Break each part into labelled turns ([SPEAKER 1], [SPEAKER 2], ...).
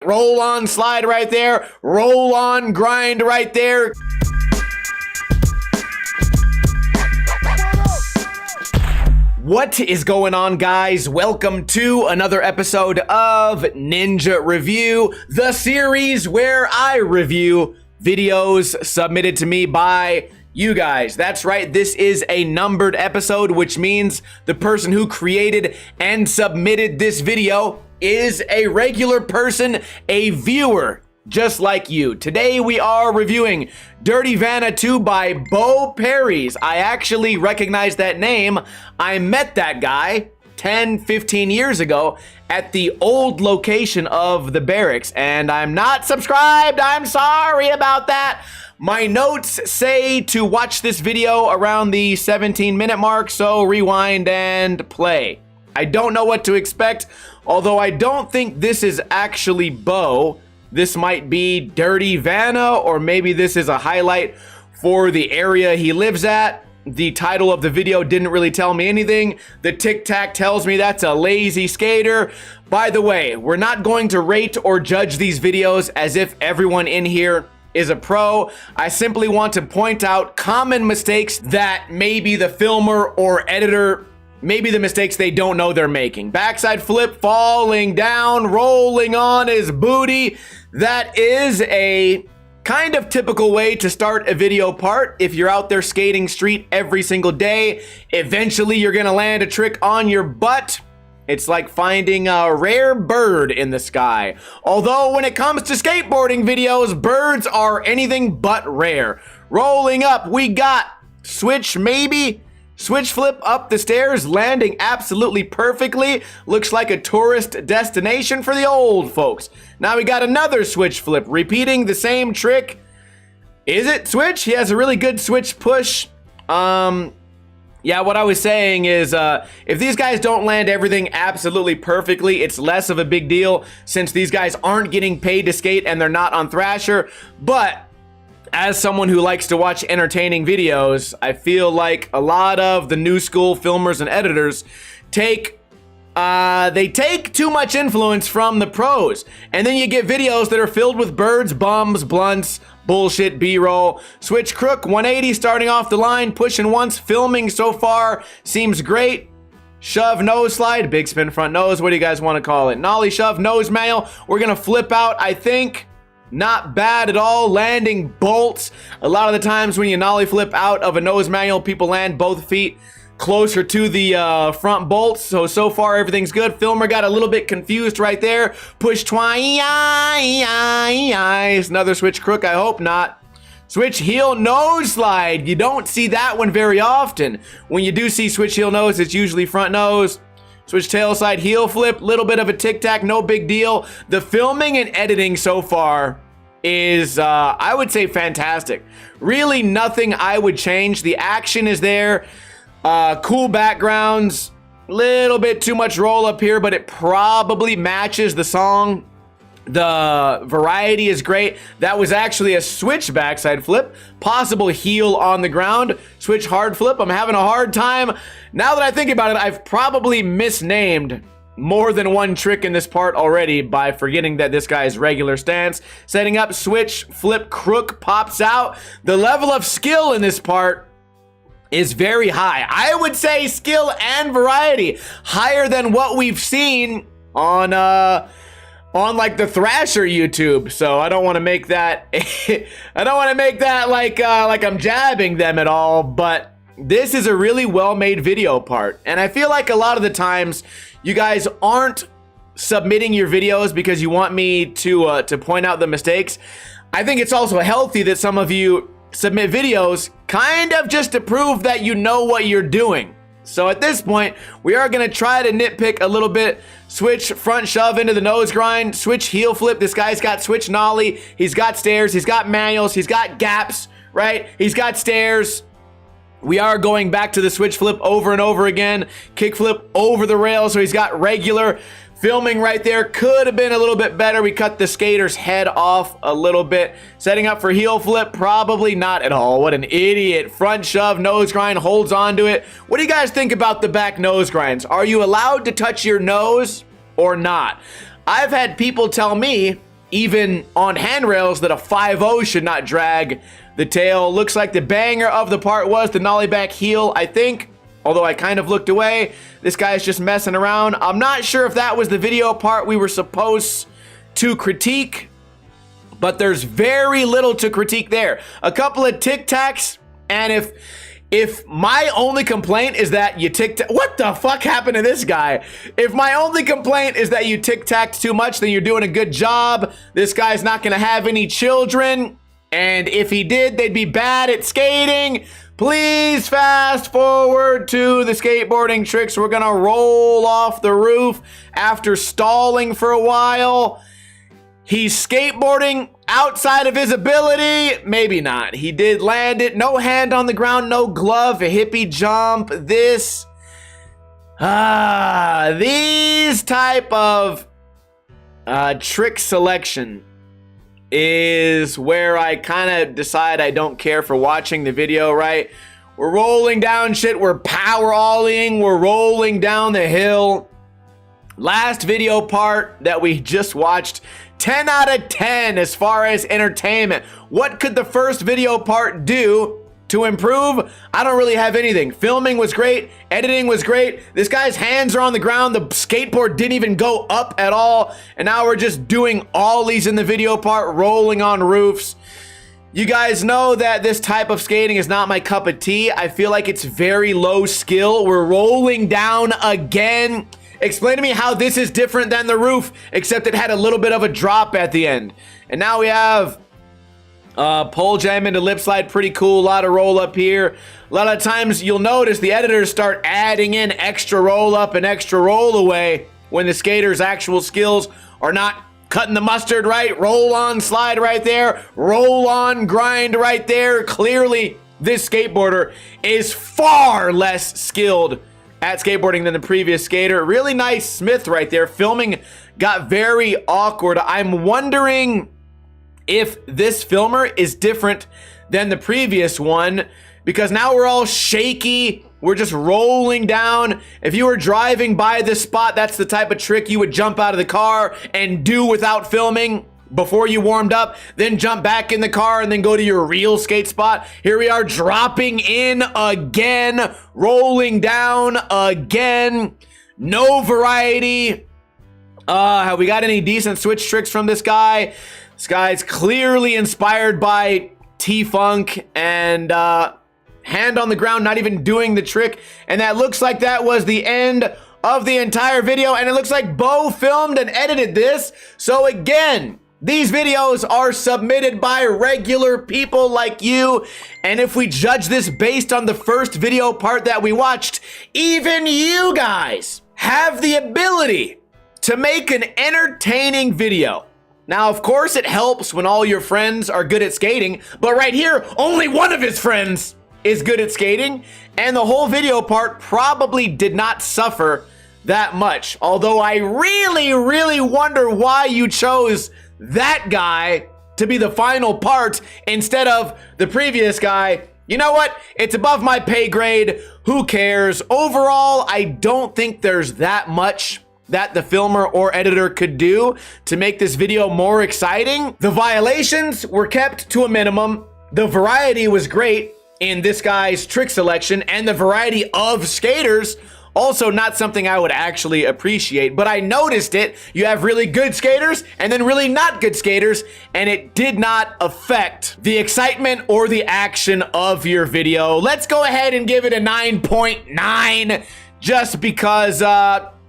[SPEAKER 1] roll on slide right there, roll on grind right there. What is going on, guys? Welcome to another episode of Ninja Review, the series where I review videos submitted to me by you guys. That's right, this is a numbered episode, which means the person who created and submitted this video is a regular person, a viewer, just like you. Today we are reviewing Dirty Vanna 2 by Bo Perry's. I actually recognize that name. I met that guy 10-15 years ago at the old location of the barracks, and I'm not subscribed. I'm sorry about that. My notes say to watch this video around the 17-minute mark, so rewind and play. I don't know what to expect, although I don't think this is actually Bo. This might be Dirty Vanna, or maybe this is a highlight for the area he lives at. The title of the video didn't really tell me anything. The tic tac tells me that's a lazy skater. By the way, we're not going to rate or judge these videos as if everyone in here is a pro. I simply want to point out common mistakes that maybe the filmer or editor, maybe the mistakes they don't know they're making. Backside flip, falling down, rolling on his booty. That is a kind of typical way to start a video part. If you're out there skating street every single day, eventually you're gonna land a trick on your butt. It's like finding a rare bird in the sky. Although when it comes to skateboarding videos, birds are anything but rare. Rolling up, we got switch maybe. Switch flip up the stairs, landing absolutely perfectly. Looks like a tourist destination for the old folks. Now we got another switch flip, repeating the same trick. Is it switch? He has a really good switch push. Yeah, what I was saying is, if these guys don't land everything absolutely perfectly, it's less of a big deal since these guys aren't getting paid to skate and they're not on Thrasher. But as someone who likes to watch entertaining videos, I feel like a lot of the new school filmers and editors take too much influence from the pros. And then you get videos that are filled with birds, bums, blunts, bullshit, B-roll. Switch crook, 180 starting off the line, pushing once, filming so far seems great. Shove nose slide, big spin front nose, what do you guys want to call it? Nollie shove, nose manual, we're gonna flip out, I think. Not bad at all, landing bolts. A lot of the times when you nollie flip out of a nose manual, people land both feet closer to the front bolts. So far everything's good. Filmer got a little bit confused right there. Push twice, another switch crook, I hope not. Switch heel nose slide. You don't see that one very often. When you do see switch heel nose, it's usually front nose. Switch tail side heel flip, little bit of a tic-tac, no big deal. The filming and editing so far is, I would say, fantastic. Really nothing I would change. The action is there. Cool backgrounds. Little bit too much roll up here, but it probably matches the song. The variety is great. That was actually a switch backside flip. Possible heel on the ground. Switch hard flip. I'm having a hard time. Now that I think about it, I've probably misnamed more than one trick in this part already by forgetting that this guy's regular stance. Setting up switch flip crook pops out. The level of skill in this part is very high. I would say skill and variety higher than what we've seen on like the Thrasher YouTube. So I don't want to make that I don't want to make that like I'm jabbing them at all, but this is a really well-made video part. And I feel like a lot of the times you guys aren't submitting your videos because you want me to point out the mistakes. I think it's also healthy that some of you submit videos kind of just to prove that you know what you're doing. So at this point, we are going to try to nitpick a little bit. Switch front shove into the nose grind. Switch heel flip. This guy's got switch nollie. He's got stairs. He's got manuals. He's got gaps, right? He's got stairs. We are going back to the switch flip over and over again. Kick flip over the rail. So he's got regular. Filming right there could have been a little bit better. We cut the skater's head off a little bit. Setting up for heel flip, probably not at all. What an idiot. Front shove, nose grind, holds onto it. What do you guys think about the back nose grinds? Are you allowed to touch your nose or not? I've had people tell me even on handrails that a 5.0 should not drag the tail. Looks like the banger of the part was the nollie back heel, I think. Although I kind of looked away. This guy's just messing around. I'm not sure if that was the video part we were supposed to critique, but there's very little to critique there. A couple of tic-tacs, and if my only complaint is that you tic-tac... What the fuck happened to this guy? If my only complaint is that you tic-tacked too much, then you're doing a good job. This guy's not gonna have any children, and if he did, they'd be bad at skating. Please fast forward to the skateboarding tricks. We're gonna roll off the roof after stalling for a while. He's skateboarding outside of his ability. Maybe not. He did land it. No hand on the ground, no glove, a hippie jump. These type of trick selection is where I kind of decide I don't care for watching the video, right? We're rolling down shit, we're power ollieing, we're rolling down the hill. Last video part that we just watched, 10 out of 10 as far as entertainment. What could the first video part do to improve? I don't really have anything. Filming was great. Editing was great. This guy's hands are on the ground. The skateboard didn't even go up at all. And now we're just doing ollies in the video part, rolling on roofs. You guys know that this type of skating is not my cup of tea. I feel like it's very low skill. We're rolling down again. Explain to me how this is different than the roof, except it had a little bit of a drop at the end. And now we have pole jam into lip slide, pretty cool. A lot of roll up here. A lot of times you'll notice the editors start adding in extra roll up and extra roll away when the skater's actual skills are not cutting the mustard right. Roll on slide right there. Roll on grind right there. Clearly this skateboarder is far less skilled at skateboarding than the previous skater. Really nice Smith right there. Filming got very awkward. I'm wondering if this filmer is different than the previous one, because now we're all shaky. We're just rolling down. If you were driving by this spot, that's the type of trick you would jump out of the car and do without filming before you warmed up, then jump back in the car and then go to your real skate spot. Here we are dropping in again, rolling down again. No variety. Have we got any decent switch tricks from this guy? This guy's clearly inspired by T-Funk and hand on the ground, not even doing the trick. And that looks like that was the end of the entire video. And it looks like Bo filmed and edited this. So again, these videos are submitted by regular people like you. And if we judge this based on the first video part that we watched, even you guys have the ability to make an entertaining video. Now, of course, it helps when all your friends are good at skating, but right here, only one of his friends is good at skating, and the whole video part probably did not suffer that much. Although I really, really wonder why you chose that guy to be the final part instead of the previous guy. You know what? It's above my pay grade. Who cares? Overall, I don't think there's that much that the filmer or editor could do to make this video more exciting. The violations were kept to a minimum. The variety was great in this guy's trick selection, and the variety of skaters also not something I would actually appreciate, but I noticed it. You have really good skaters and then really not good skaters, and it did not affect the excitement or the action of your video. Let's go ahead and give it a 9.9 just because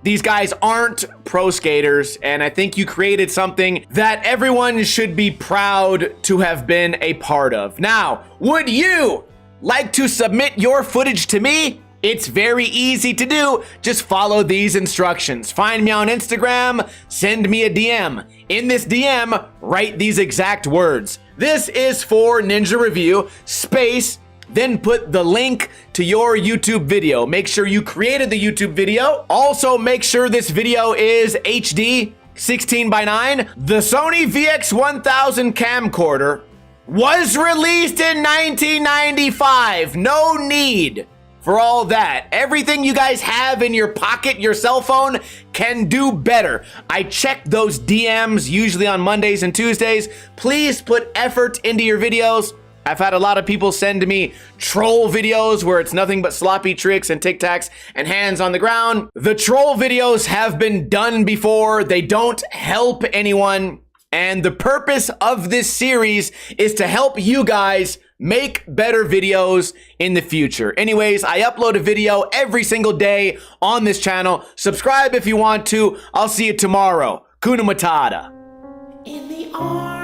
[SPEAKER 1] these guys aren't pro skaters, and I think you created something that everyone should be proud to have been a part of. Now, would you like to submit your footage to me? It's very easy to do. Just follow these instructions. Find me on Instagram, send me a DM. In this DM, write these exact words. This is for Ninja Review, space, then put the link to your YouTube video. Make sure you created the YouTube video. Also, make sure this video is HD 16:9. The Sony VX1000 camcorder was released in 1995. No need for all that. Everything you guys have in your pocket, your cell phone, can do better. I check those DMs usually on Mondays and Tuesdays. Please put effort into your videos. I've had a lot of people send me troll videos where it's nothing but sloppy tricks and tic tacs and hands on the ground. The troll videos have been done before. They don't help anyone. And the purpose of this series is to help you guys make better videos in the future. Anyways, I upload a video every single day on this channel. Subscribe if you want to. I'll see you tomorrow. Kuna Matata.
[SPEAKER 2] In the arms